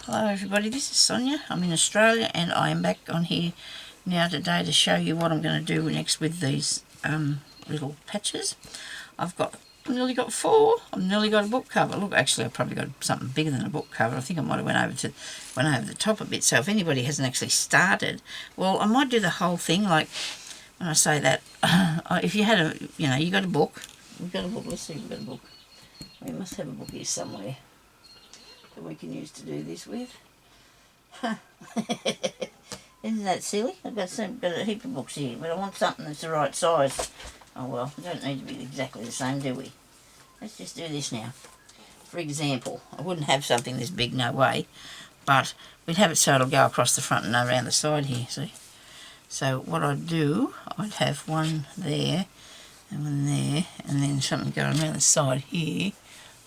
Hello everybody, this is Sonia. I'm in Australia and I am back on here now today to show you what I'm going to do next with these little patches. I've nearly got 4. I've nearly got a book cover. Look, actually I've probably got something bigger than a book cover. I think I might have went over the top a bit. So if anybody hasn't actually started, well, I might do the whole thing. Like when I say that, if you had you got a book. We've got a book. Let's see if we've got a book. We must have a book here somewhere that we can use to do this with. Isn't that silly? I've got a heap of books here, but I want something that's the right size. Oh well, we don't need to be exactly the same, do we? Let's just do this now. For example, I wouldn't have something this big, no way, but we'd have it so it'll go across the front and around the side here, see? So what I'd do, I'd have one there, and one there, and then something going around the side here,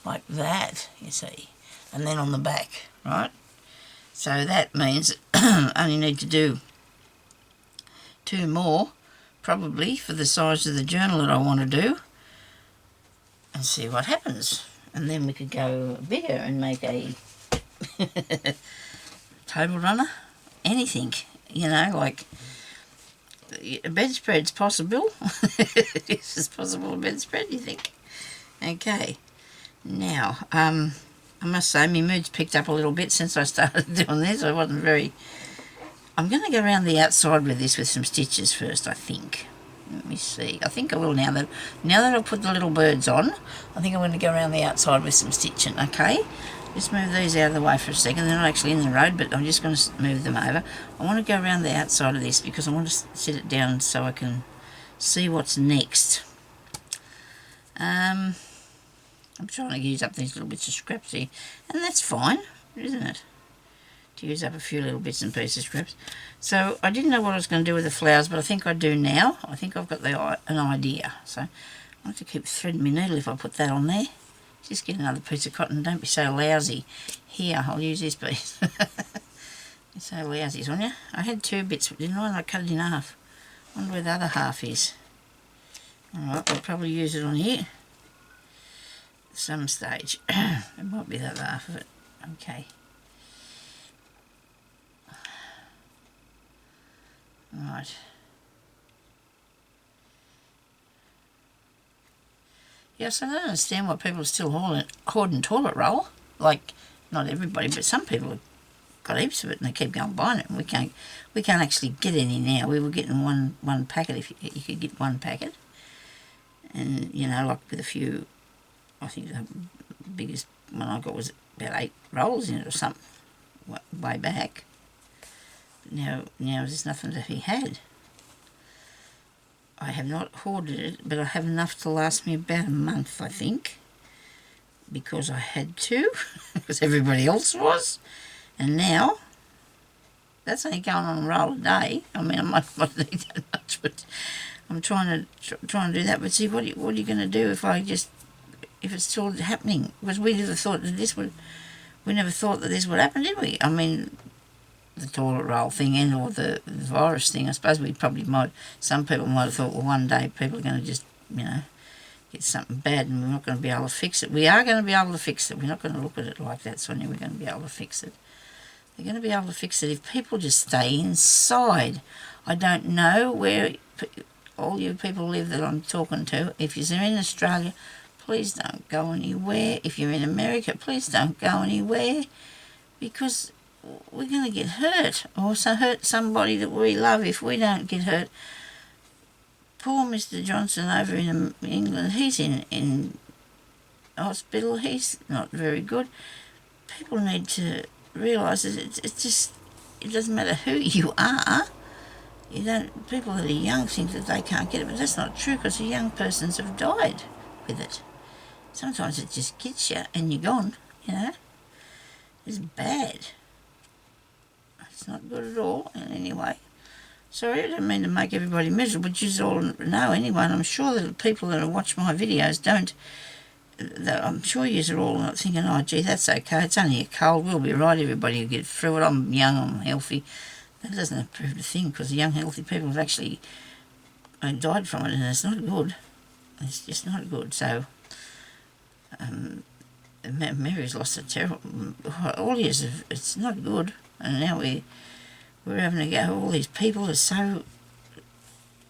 like that, you see. And then on the back, right? So that means I only need to do 2 more, probably, for the size of the journal that I want to do, and see what happens. And then we could go bigger and make a table runner, anything, like a bedspread's possible. It's possible a bedspread, you think? Okay, now, I must say, my mood's picked up a little bit since I started doing this. I'm going to go around the outside with this with some stitches first, I think. Let me see. I think I will now that I've put the little birds on. I think I'm going to go around the outside with some stitching, okay? Just move these out of the way for a second. They're not actually in the road, but I'm just going to move them over. I want to go around the outside of this because I want to sit it down so I can see what's next. I'm trying to use up these little bits of scraps here, and that's fine, isn't it? To use up a few little bits and pieces of scraps. So I didn't know what I was going to do with the flowers, but I think I do now. I think I've got an idea. So I have to keep threading my needle if I put that on there. Just get another piece of cotton. Don't be so lousy. Here, I'll use this piece. You're so lousy, Sonia. I had 2 bits, didn't I? And I cut it in half. I wonder where the other half is. Alright, I'll probably use it on here. Some stage. It might be the other half of it. Okay. Right. Yes, I don't understand why people are still hoarding toilet roll. Like, not everybody, but some people have got heaps of it and they keep going buying it. And we can't actually get any now. We were getting one packet if you could get 1 packet. And, like with a few, I think the biggest one I got was about 8 rolls in it or something, way back. But now there's nothing to be had. I have not hoarded it, but I have enough to last me about a month, I think, because I had to, because everybody else was. And now, that's only going on a roll a day. I mean, I might not need that much, but I'm trying to do that. But see, what are you going to do if it's still happening? Because we never thought that this would happen, did we? I mean, the toilet roll thing or the virus thing. I suppose some people might have thought, well, one day people are going to just, get something bad and we're not going to be able to fix it. We are going to be able to fix it. We're not going to look at it like that, Sonia. We're going to be able to fix it. They're going to be able to fix it if people just stay inside. I don't know where all you people live that I'm talking to. If you're in Australia, please don't go anywhere. If you're in America, please don't go anywhere, because we're going to get hurt, or hurt somebody that we love if we don't get hurt. Poor Mr. Johnson over in England, he's in hospital. He's not very good. People need to realise that it doesn't matter who you are. People that are young think that they can't get it, but that's not true, because the young persons have died with it. Sometimes it just gets you and you're gone, It's bad. It's not good at all in any way. Sorry, I don't mean to make everybody miserable, but you all know anyway, and I'm sure that the people that watch my videos I'm sure you're all not thinking, oh gee, that's okay, it's only a cold, we'll be right, everybody will get through it, I'm young, I'm healthy. That doesn't prove a thing, because the young healthy people have actually died from it, and it's not good. It's just not good. So Mary's lost a terrible, all years of, it's not good, and now we're having to go, all these people are so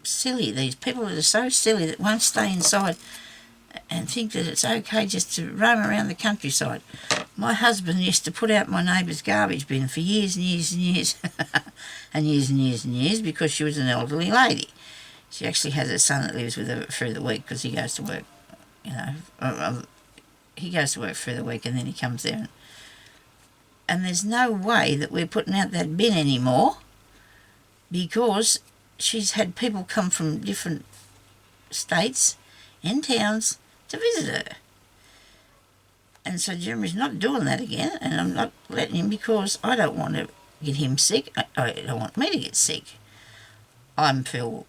silly, these people that are so silly that won't stay inside and think that it's okay just to roam around the countryside. My husband used to put out my neighbour's garbage bin for years and years and years and years and years and years because she was an elderly lady. She actually has a son that lives with her through the week because he goes to work, you know, he goes to work through the week and then he comes there. And there's no way that we're putting out that bin anymore because she's had people come from different states and towns to visit her. And so Jeremy's not doing that again, and I'm not letting him because I don't want to get him sick. I don't want me to get sick. I hope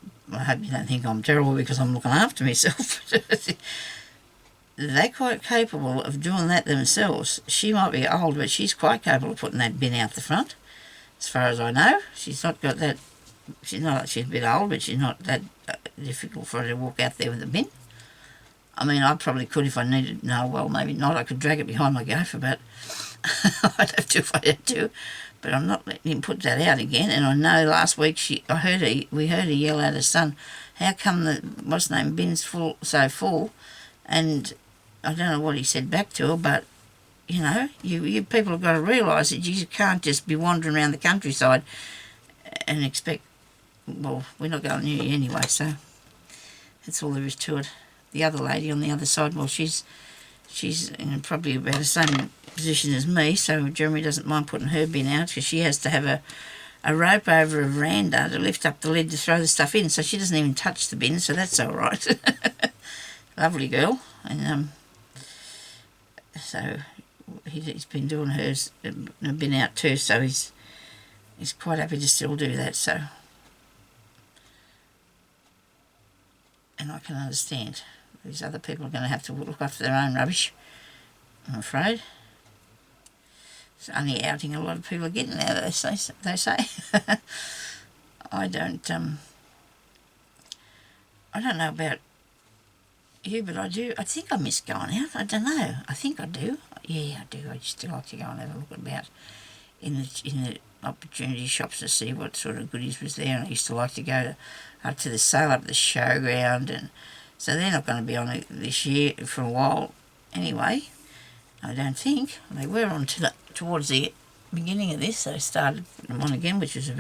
you don't think I'm terrible because I'm looking after myself. They're quite capable of doing that themselves. She might be old, but she's quite capable of putting that bin out the front. As far as I know, she's not got that. She's a bit old, but she's not that difficult for her to walk out there with a bin. I mean, I probably could if I needed. No, well, maybe not. I could drag it behind my gopher, but I'd have to if I had to. But I'm not letting him put that out again. And I know last week we heard her yell at her son, "How come the bin's so full?" And I don't know what he said back to her, but you know, you people have got to realise that you can't just be wandering around the countryside and expect. Well, we're not going near you anyway, so that's all there is to it. The other lady on the other side, well, she's in probably about the same position as me, so Jeremy doesn't mind putting her bin out because she has to have a rope over a veranda to lift up the lid to throw the stuff in, so she doesn't even touch the bin, so that's all right. Lovely girl. And so he's been doing hers, bin out too, so he's quite happy to still do that, so. And I can understand. These other people are going to have to look after their own rubbish, I'm afraid. It's only outing a lot of people are getting now, they say. I don't know about you, but I do. I think I miss going out. I don't know. I think I do. Yeah, I do. I just like to go and have a look about in the opportunity shops to see what sort of goodies was there. And I used to like to go up to the sale up the showground, and so they're not going to be on it this year for a while anyway. I don't think. They were on towards the beginning of this. They started them on again, which was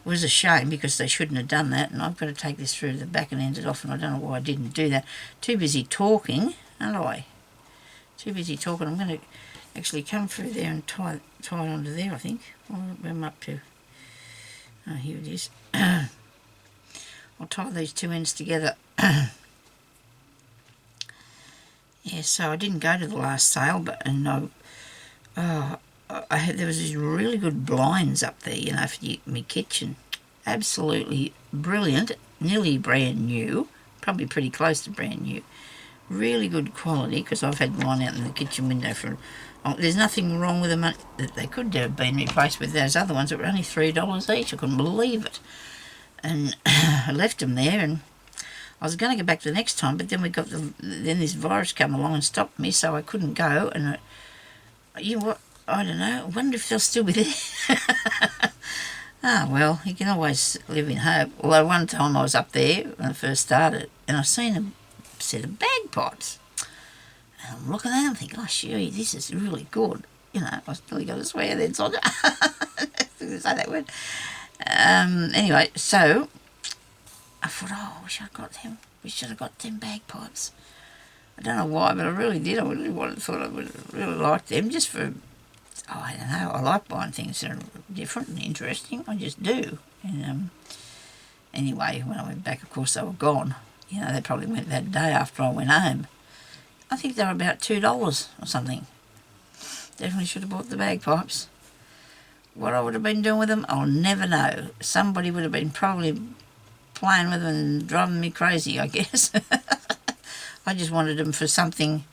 was a shame because they shouldn't have done that, and I've got to take this through the back and end it off, and I don't know why I didn't do that. Too busy talking, aren't I? Too busy talking. I'm going to actually come through there and tie it onto there, I think. Where am I up to? Oh, here it is. I'll tie these two ends together. Yeah, so I didn't go to the last sale, there was these really good blinds up there, you know, for my kitchen. Absolutely brilliant, nearly brand new, probably pretty close to brand new. Really good quality, because I've had mine out in the kitchen window for. There's nothing wrong with them. They could have been replaced with those other ones that were only $3 each. I couldn't believe it. And I left them there, and I was going to go back the next time, but then then this virus came along and stopped me, so I couldn't go. And you know what? I don't know. I wonder if they'll still be there. Well, you can always live in hope. Although one time I was up there when I first started, and I seen a set of bagpipes. And I'm looking at them thinking, oh, gee, this is really good. You know, I still got to swear then, so I say that word. Anyway, so I thought, oh, I wish I'd got them. We should have got them bagpipes. I don't know why, but I really did. I really thought I would really like them just for, I don't know. I like buying things that are different and interesting. I just do. And anyway, when I went back, of course, they were gone. You know, they probably went that day after I went home. I think they were about $2 or something. Definitely should have bought the bagpipes. What I would have been doing with them, I'll never know. Somebody would have been probably playing with them and driving me crazy, I guess. I just wanted them for something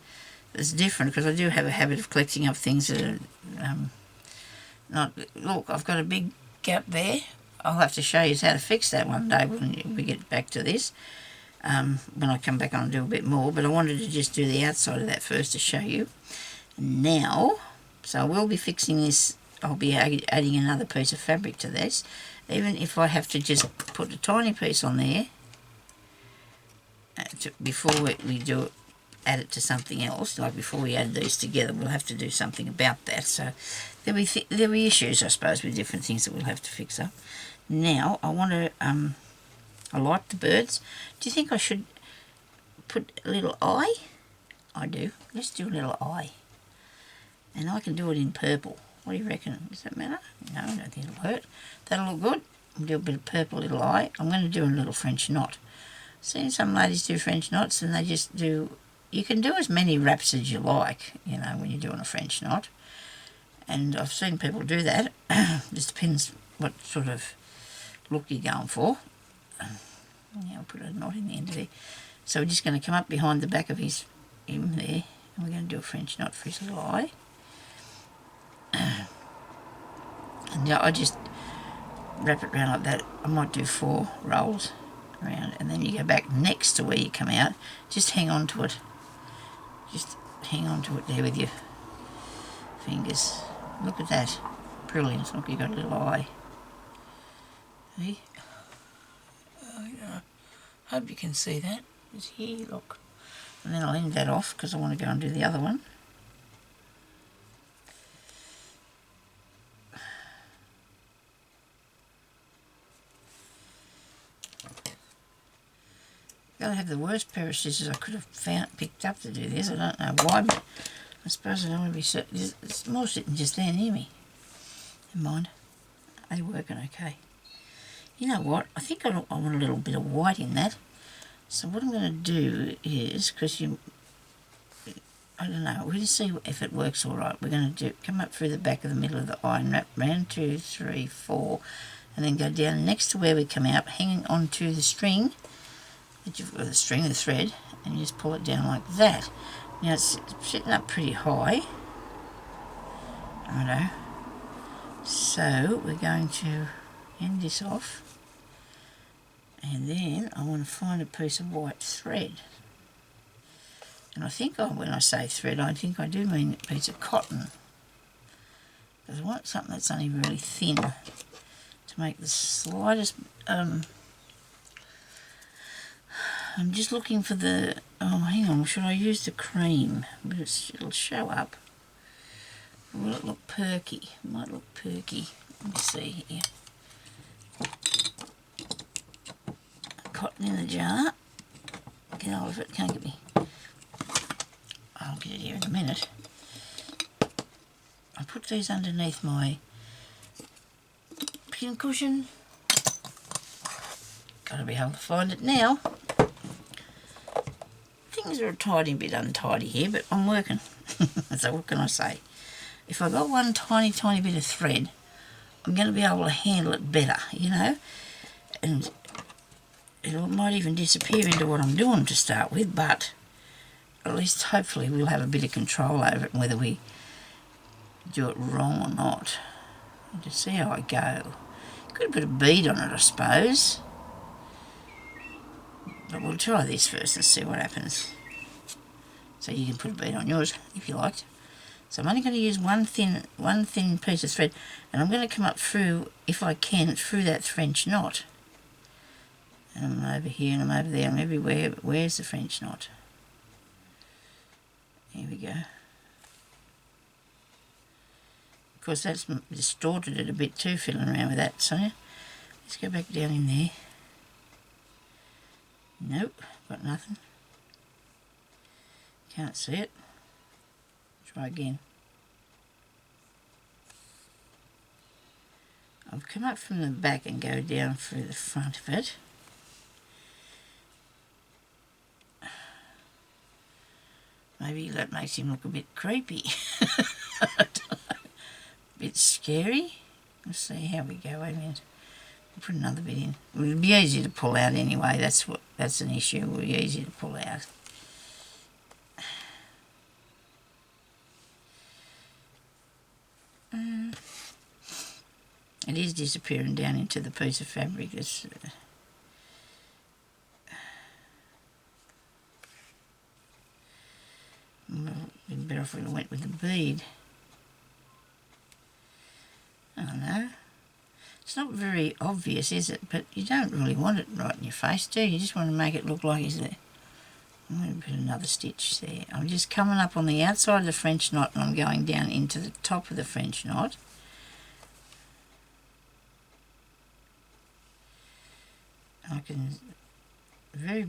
that's different, because I do have a habit of collecting up things that are not... Look, I've got a big gap there. I'll have to show you how to fix that one day when we get back to this. When I come back on and do a bit more, but I wanted to just do the outside of that first to show you. Now, so I will be fixing this. I'll be adding another piece of fabric to this, even if I have to just put a tiny piece on there before we do it, add it to something else. Like before we add these together, we'll have to do something about that. So there'll be issues, I suppose, with different things that we'll have to fix up. Now I want to I like the birds. Do you think I should put a little eye? I do. Let's do a little eye. And I can do it in purple. What do you reckon? Does that matter? No, I don't think it'll hurt. That'll look good. We'll do a bit of purple little eye. I'm going to do a little French knot. Seen some ladies do French knots, and they just do... You can do as many wraps as you like, you know, when you're doing a French knot. And I've seen people do that. Just depends what sort of look you're going for. Yeah, I'll put a knot in the end of there. So we're just going to come up behind the back of him there, and we're going to do a French knot for his little eye. And yeah, I just wrap it around like that. I might do 4 rolls around, and then you go back next to where you come out. Just hang on to it. Just hang on to it there with your fingers. Look at that. Brilliant. Look, you've got a little eye. See? Hope you can see that. It's here, look. And then I'll end that off because I want to go and do the other one. I have the worst pair of scissors I could have picked up to do this. I don't know why, but I suppose I don't want to be so... It's more sitting just there near me. Never mind. They're working okay. You know what? I think I want a little bit of white in that. So what I'm going to do is, because I don't know, we're going to see if it works all right. We're going to come up through the back of the middle of the eye and wrap round 2, 3, 4, and then go down next to where we come out, hanging onto the string, the thread, and you just pull it down like that. Now it's sitting up pretty high. Righto. So we're going to end this off. And then I want to find a piece of white thread. And I think when I say thread, I think I do mean a piece of cotton. Because I want something that's only really thin to make the slightest... I'm just looking for the... Oh, hang on, should I use the cream? It'll show up. Will it look perky? It might look perky. Let me see here. Cotton in the jar. Get hold of it, can't get me. I'll get it here in a minute. I put these underneath my pincushion. Gotta be able to find it now. Things are a tiny bit untidy here, but I'm working. So what can I say? If I got one tiny bit of thread, I'm going to be able to handle it better, you know. And it might even disappear into what I'm doing to start with, but at least hopefully we'll have a bit of control over it, and whether we do it wrong or not. And to see how I go. Could put a bead on it, I suppose. But we'll try this first and see what happens. So you can put a bead on yours if you liked. So I'm only going to use one thin piece of thread, and I'm going to come up through, if I can, through that French knot. And I'm over here and I'm over there, I'm everywhere, but where's the French knot? Here we go. Of course that's distorted it a bit too, fiddling around with that, Sonia. Let's go back down in there. Nope, got nothing. Can't see it. Try again. I'll come up from the back and go down through the front of it. Maybe that makes him look a bit creepy. I don't know. A bit scary. Let's see how we go. Wait a minute. We'll put another bit in. It'll be easy to pull out anyway. That's an issue. It'll be easy to pull out. It is disappearing down into the piece of fabric. It's well, we'd better better off if it went with the bead. I don't know. It's not very obvious, is it? But you don't really want it right in your face, do you? You just want to make it look like he's there. I'm going to put another stitch there. I'm just coming up on the outside of the French knot and I'm going down into the top of the French knot. I can very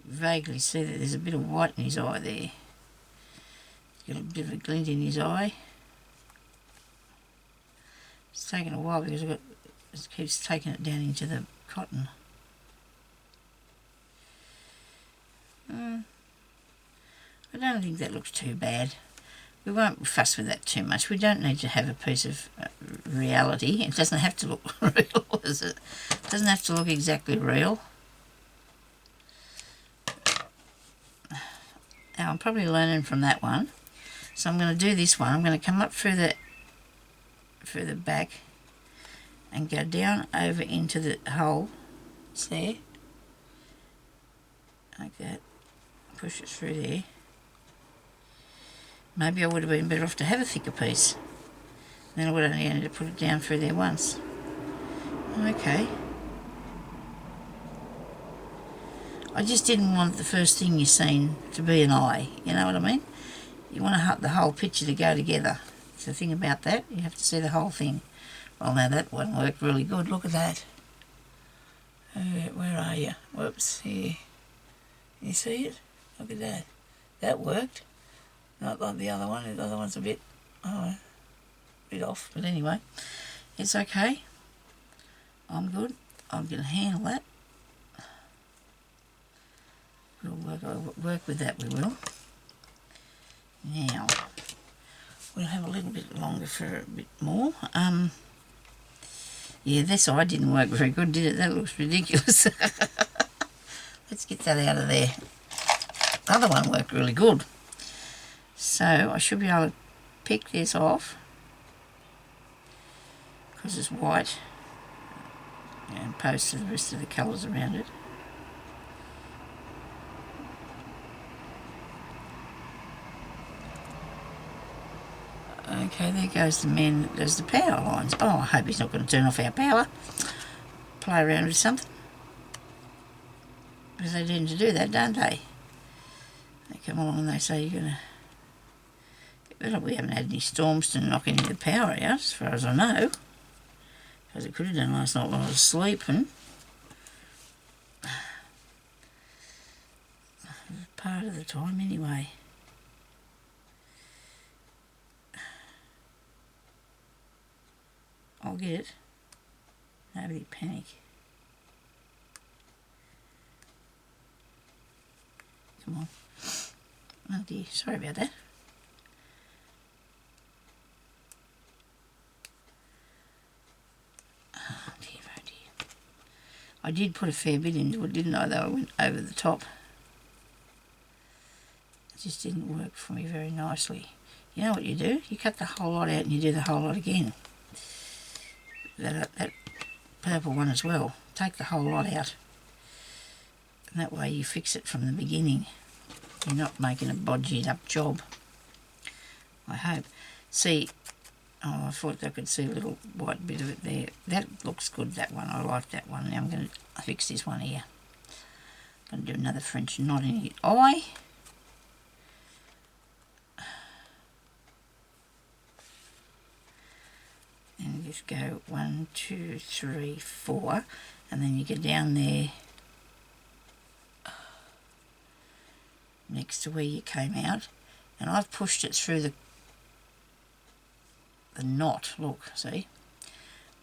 vaguely see that there's a bit of white in his eye there. He's got a bit of a glint in his eye. It's taken a while because it keeps taking it down into the cotton. I don't think that looks too bad. We won't fuss with that too much. We don't need to have a piece of reality. It doesn't have to look real, does it? It doesn't have to look exactly real. Now, I'm probably learning from that one. So I'm going to do this one. I'm going to come up further back and go down over into the hole. It's there. Like that. Push it through there. Maybe I would have been better off to have a thicker piece. Then I would only need to put it down through there once. Okay. I just didn't want the first thing you've seen to be an eye. You know what I mean? You want the whole picture to go together. It's the thing about that. You have to see the whole thing. Well, now that one worked really good. Look at that. Where are you? Whoops. Here. You see it? Look at that. That worked. Not like the other one. The other one's a bit off. But anyway, it's okay. I'm good. I'm going to handle that. We'll work with that, we will. Now, we'll have a little bit longer for a bit more. Yeah, this eye didn't work very good, did it? That looks ridiculous. Let's get that out of there. The other one worked really good. So I should be able to pick this off because it's white and post to the rest of the colours around it. Okay, there goes the man that does the power lines. Oh, I hope he's not going to turn off our power. Play around with something. Because they tend to do that, don't they? They come along and they say you're going to... Well, we haven't had any storms to knock any of the power out, as far as I know. Because it could have done last night when I was sleeping. Part of the time, anyway. I'll get it. Nobody panic. Come on. Oh dear, sorry about that. Oh dear, oh dear. I did put a fair bit into it, didn't I, though I went over the top. It just didn't work for me very nicely. You know what you do? You cut the whole lot out and you do the whole lot again. That purple one as well. Take the whole lot out. And that way you fix it from the beginning. You're not making a bodged up job. I hope. See, oh, I thought I could see a little white bit of it there. That looks good, that one. I like that one. Now I'm going to fix this one here. I'm going to do another French knot in the eye. And just go 1, 2, 3, 4, and then you go down there next to where you came out, and I've pushed it through the knot, look, see,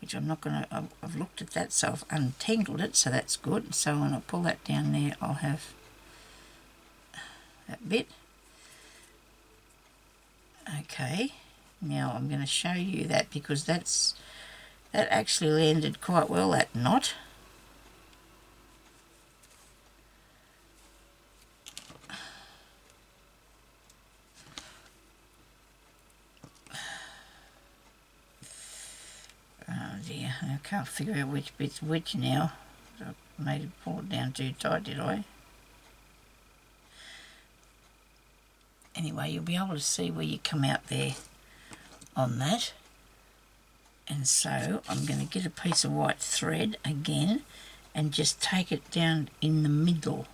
which I'm not going to, I've looked at that, so I've untangled it, so that's good. So when I pull that down there, I'll have that bit. Okay. Now I'm going to show you that because that actually landed quite well, that knot. Oh dear, I can't figure out which bit's which now. I made it pull it down too tight, did I? Anyway, you'll be able to see where you come out there on that. And so I'm going to get a piece of white thread again and just take it down in the middle.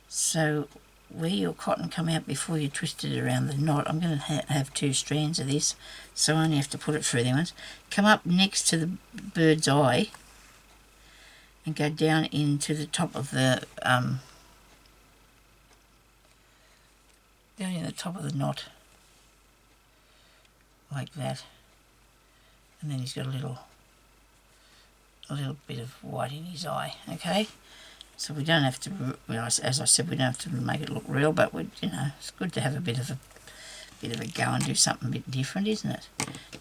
So where your cotton come out before you twist it around the knot, I'm going to have 2 strands of this, so I only have to put it through them once. Come up next to the bird's eye and go down into the top of the down in the top of the knot, like that. And then he's got a little bit of white in his eye. Okay, so we don't have to, well, as I said, we don't have to make it look real, but we, you know, it's good to have a bit of a go and do something a bit different, isn't it?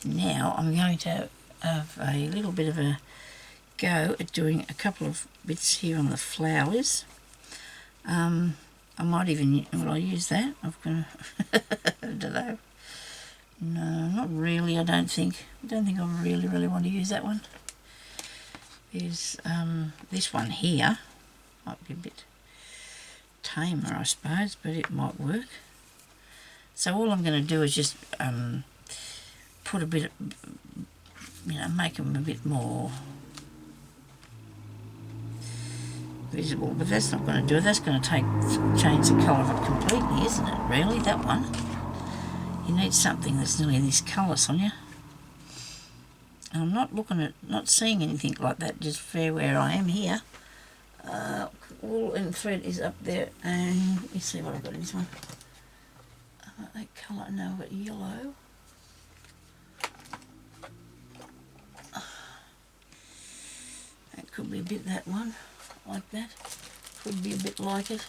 Now I'm going to have a little bit of a go at doing a couple of bits here on the flowers. I might even, will I use that? I'm gonna I don't know. No, not really. I don't think I really want to use that one. There's this one here might be a bit tamer, I suppose, but it might work. So all I'm going to do is just put a bit of, you know, make them a bit more visible, but that's not going to do it. That's going to change the colour of it completely, isn't it? Really, that one. You need something that's nearly this colour, Sonia. And I'm not seeing anything like that, just fair where I am here. Wool and thread is up there, and let me see what I've got in this one. That colour, no, I've got yellow. That could be a bit that one, like that. Could be a bit like it.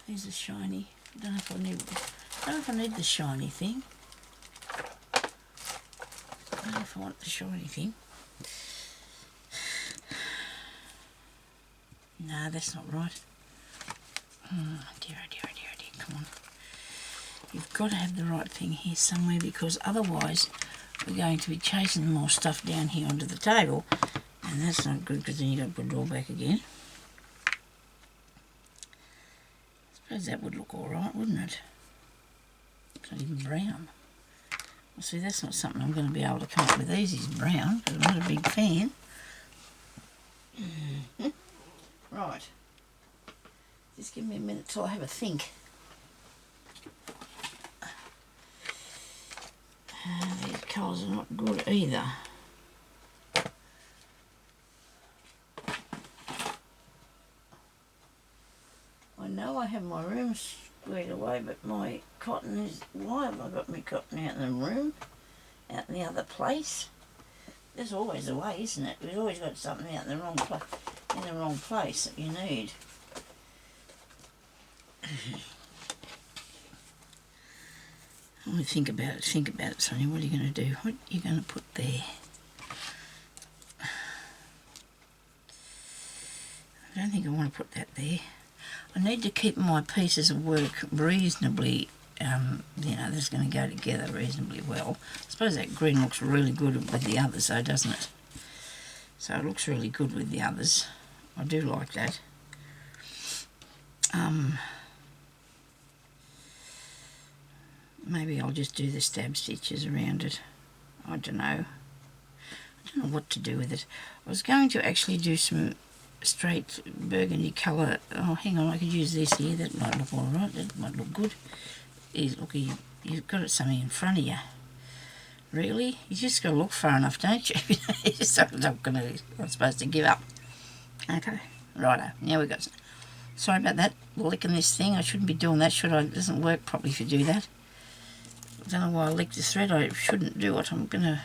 Here's a shiny. I don't know if I need the shiny thing. I don't know if I want the shiny thing. No, that's not right. Oh dear, oh dear, oh dear, oh dear, come on. You've got to have the right thing here somewhere, because otherwise we're going to be chasing more stuff down here onto the table, and that's not good, because then you've got to put it all back again. I suppose that would look alright, wouldn't it? It's not even brown. Well, see, that's not something I'm going to be able to come up with easy as brown, because I'm not a big fan. Right. Just give me a minute till I have a think. These colours are not good either. I know I have my room squared away, but my cotton is... Why have I got my cotton out in the room? Out in the other place? There's always a way, isn't it? We've always got something out in the wrong place that you need. Oh, think about it, Sonia. What are you going to do? What are you going to put there? I don't think I want to put that there. I need to keep my pieces of work reasonably, you know, that's going to go together reasonably well. I suppose that green looks really good with the others though, doesn't it? So it looks really good with the others. I do like that. Maybe I'll just do the stab stitches around it. I don't know. I don't know what to do with it. I was going to actually do some straight burgundy colour. Oh, hang on, I could use this here. That might look alright. That might look good. Look, you've got something in front of you. Really? You just got to look far enough, don't you? I'm supposed to give up. Okay, righto. Now we got... Sorry about that, licking this thing. I shouldn't be doing that, should I? It doesn't work properly if you do that. I don't know why I licked the thread. I shouldn't do it. I'm going to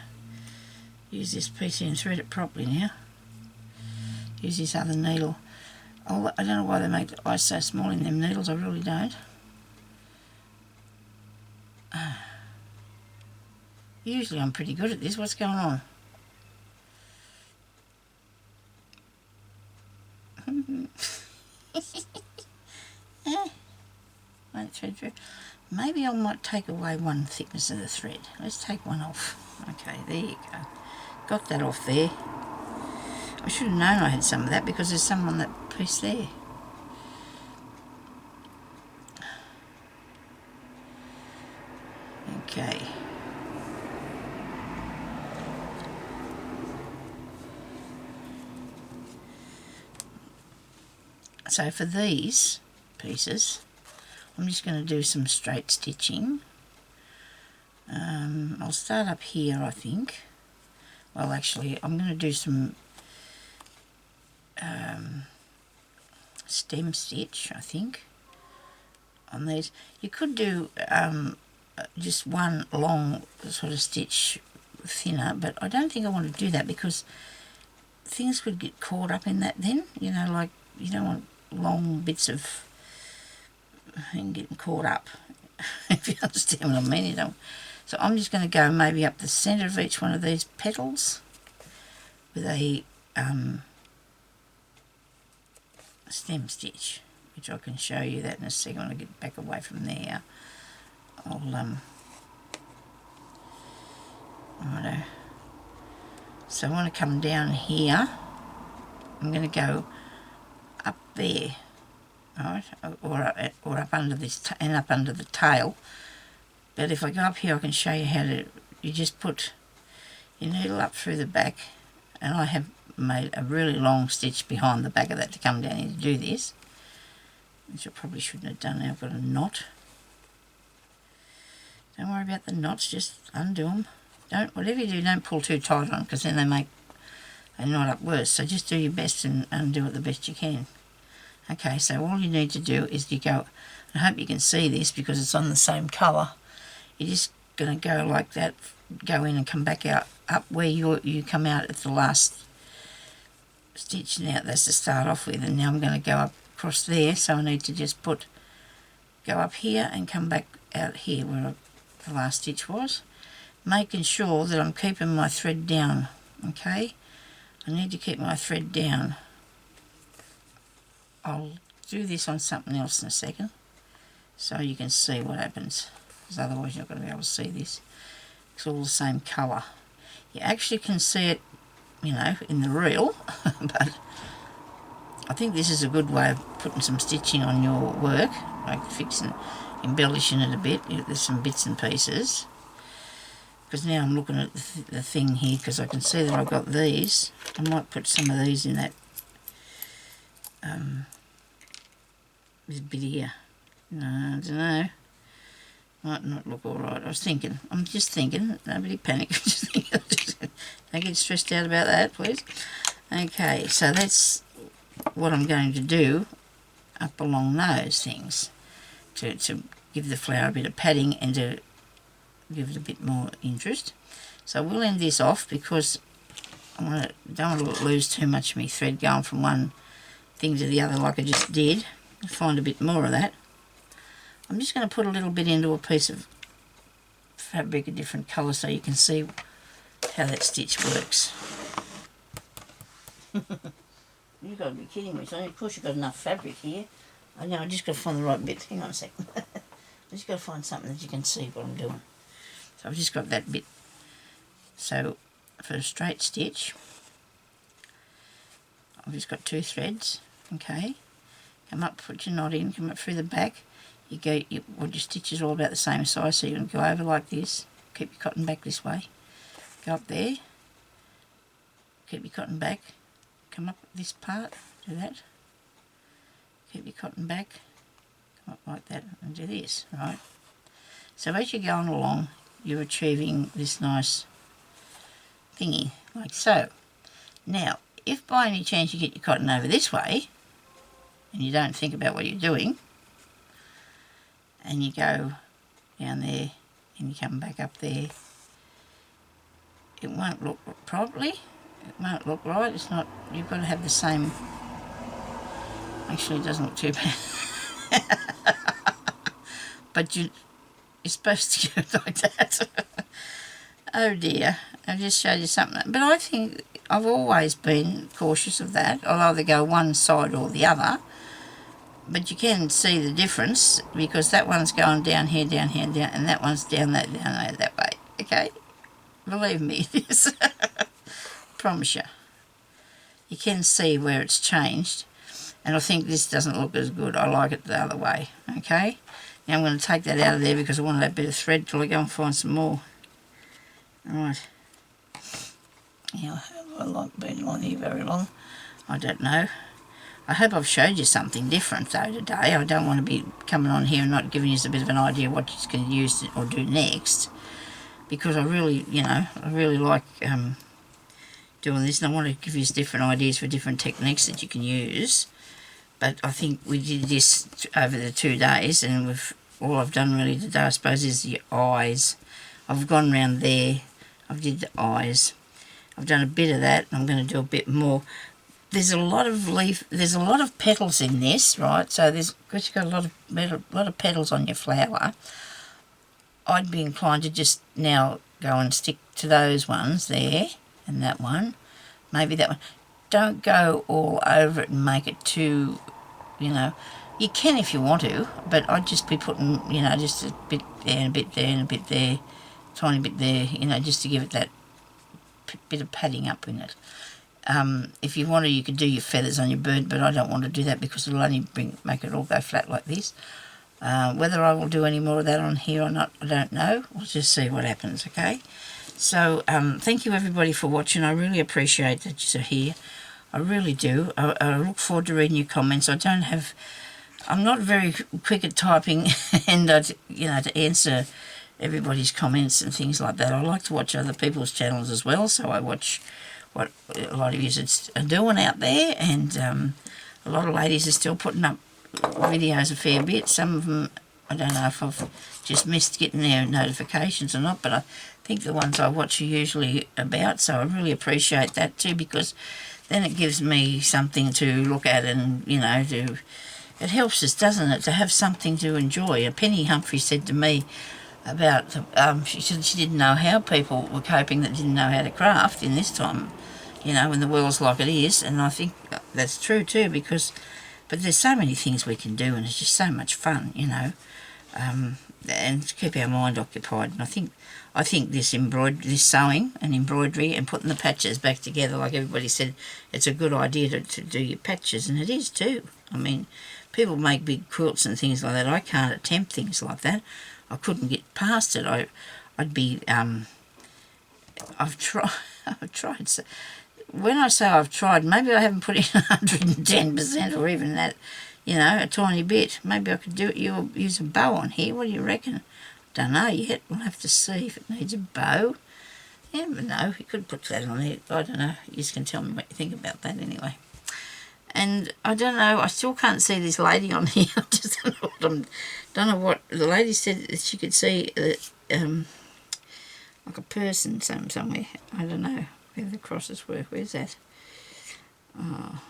use this piece here and thread it properly now. Use this other needle. I don't know why they make the eyes so small in them needles. I really don't. Usually I'm pretty good at this. What's going on? One thread through. Maybe I might take away one thickness of the thread. Let's take one off. Okay, there you go. Got that off there. I should have known I had some of that because there's some on that piece there. Okay. So for these pieces, I'm just going to do some straight stitching. I'll start up here, I think. Well, actually, I'm going to do some stem stitch, I think, on these. You could do just one long sort of stitch thinner, but I don't think I want to do that because things could get caught up in that then, you know, like you don't want long bits of thing getting caught up, if you understand what I mean. You don't. So I'm just going to go maybe up the centre of each one of these petals with a stem stitch, which I can show you that in a second when I get back away from there. I'll righto. So I want to come down here. I'm going to go up there, right, or up under this and up under the tail. But if I go up here, I can show you how to. You just put your needle up through the back, and I have made a really long stitch behind the back of that to come down here to do this, which I probably shouldn't have done. Now I've got a knot. Don't worry about the knots, just undo them. Whatever you do, don't pull too tight on, because then they make a knot up worse. So just do your best and undo it the best you can. Okay, so all you need to do is you go, I hope you can see this because it's on the same colour. You're just going to go like that, go in and come back out, up where you come out at the last stitch. Now that's to start off with, and now I'm going to go up across there, so I need to just go up here and come back out here where the last stitch was, making sure that I'm keeping my thread down. Okay, I need to keep my thread down. I'll do this on something else in a second so you can see what happens, because otherwise you're not going to be able to see this. It's all the same colour. You actually can see it, you know, in the reel, but I think this is a good way of putting some stitching on your work, like embellishing it a bit. There's some bits and pieces. Because now I'm looking at the thing here, because I can see that I've got these. I might put some of these in that this bit here. No, I don't know. Might not look all right. I'm just thinking. Nobody panic. Don't get stressed out about that, please. Okay, so that's what I'm going to do up along those things to give the flower a bit of padding and to give it a bit more interest. So we'll end this off because I don't want to lose too much of my thread going from one thing to the other like I just did. I'll find a bit more of that. I'm just going to put a little bit into a piece of fabric, a different colour, so you can see how that stitch works. You've got to be kidding me. So of course you've got enough fabric here. I know, I just got to find the right bit. Hang on a second. I just got to find something that you can see what I'm doing. So I've just got that bit. So for a straight stitch, I've just got 2 threads. Okay, come up, put your knot in, come up through the back. Your stitch is all about the same size, so you can go over like this. Keep your cotton back this way. Go up there. Keep your cotton back. Come up this part. Do that. Keep your cotton back. Come up like that and do this. Right. So as you're going along, you're achieving this nice thingy, like so. Now, if by any chance you get your cotton over this way, and you don't think about what you're doing, and you go down there, and you come back up there, it won't look properly, it won't look right, it's not, you've got to have the same, actually it doesn't look too bad, but you're supposed to go like that. Oh dear, I just showed you something. But I think I've always been cautious of that. I'll either go one side or the other. But you can see the difference because that one's going down here, down, and that one's down there, that way. Okay? Believe me, it is. Promise you. You can see where it's changed. And I think this doesn't look as good. I like it the other way. Okay? Now I'm going to take that out of there because I want that bit of thread till I go and find some more. Alright. Now, have I been on here very long? I don't know. I hope I've showed you something different though today. I don't want to be coming on here and not giving you a bit of an idea what you can use or do next, because I really, I really like doing this, and I want to give you different ideas for different techniques that you can use. But I think we did this over the 2 days, and all I've done really today, I suppose, is the eyes. I've gone round there. I've did the eyes. I've done a bit of that, and I'm going to do a bit more. There's a lot of there's a lot of petals in this, right? So because you've got a lot of petals on your flower, I'd be inclined to just now go and stick to those ones there, and that one, maybe that one. Don't go all over it and make it too, you can if you want to, but I'd just be putting, just a bit there and a bit there and a bit there, tiny bit there, just to give it that bit of padding up in it. If you wanted, you could do your feathers on your bird, but I don't want to do that because it'll only make it all go flat like this. Whether I will do any more of that on here or not, I don't know. We'll just see what happens, okay? So, thank you everybody for watching. I really appreciate that you're here. I really do. I look forward to reading your comments. I'm not very quick at typing and, to answer everybody's comments and things like that. I like to watch other people's channels as well, so I watch what a lot of you are doing out there, and a lot of ladies are still putting up videos a fair bit. Some of them, I don't know if I've just missed getting their notifications or not, but I think the ones I watch are usually about, so I really appreciate that too, because then it gives me something to look at, and it helps us, doesn't it, to have something to enjoy. Penny Humphrey said to me about she said she didn't know how people were coping that didn't know how to craft in this time, when the world's like it is, and I think that's true too, but there's so many things we can do, and it's just so much fun, and to keep our mind occupied. And I think this sewing and embroidery and putting the patches back together, like everybody said, it's a good idea to do your patches, and it is too. I mean, people make big quilts and things like that. I can't attempt things like that. I couldn't get past it. I'd be I've tried. So when I say I've tried, maybe I haven't put in 110% or even that, a tiny bit. Maybe I could do it. You'll use a bow on here. What do you reckon? Don't know yet. We'll have to see if it needs a bow. You never know. You could put that on there. I don't know. You just can tell me what you think about that anyway. And I don't know. I still can't see this lady on here. I just don't know what the lady said that she could see. Like a person somewhere. I don't know where the crosses were. Where's that? Oh,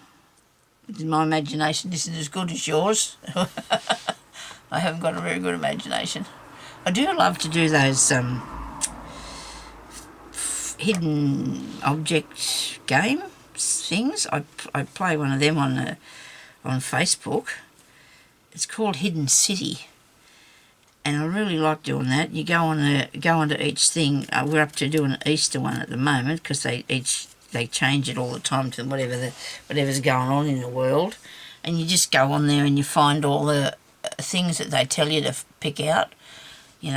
in my imagination isn't as good as yours. I haven't got a very good imagination. I do love to do those hidden object game things. I play one of them on Facebook. It's called Hidden City. And I really like doing that. You go onto each thing. We're up to doing an Easter one at the moment because they change it all the time to whatever's going on in the world, and you just go on there and you find all the things that they tell you to pick out, in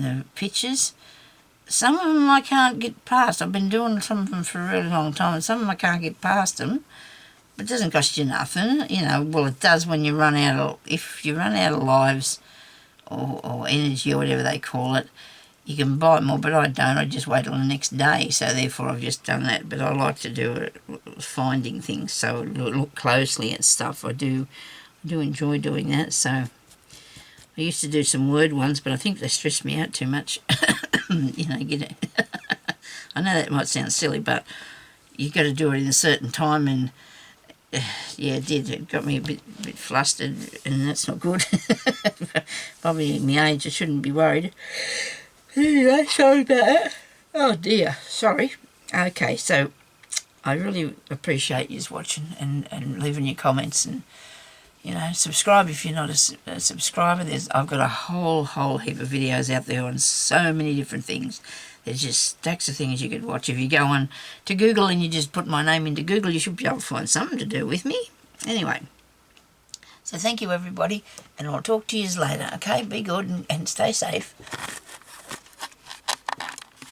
the pictures. Some of them I can't get past. I've been doing some of them for a really long time, and some of them I can't get past them. But it doesn't cost you nothing, Well, it does when you run out of lives. Or energy or whatever they call it, you can buy more, but I don't. I just wait till the next day, so therefore I've just done that. But I like to do it, finding things, so look closely at stuff. I do enjoy doing that. So I used to do some word ones, but I think they stress me out too much. Get it. I know that might sound silly, but you got to do it in a certain time, and yeah, it did. It got me a bit flustered, and that's not good. Probably my age, I shouldn't be worried. Anyway, sorry about that. Oh dear, sorry. Okay, so I really appreciate you watching and leaving your comments, and subscribe if you're not a subscriber. I've got a whole heap of videos out there on so many different things. There's just stacks of things you could watch. If you go on to Google and you just put my name into Google, you should be able to find something to do with me. Anyway, So thank you, everybody, and I'll talk to you later, okay? Be good and stay safe.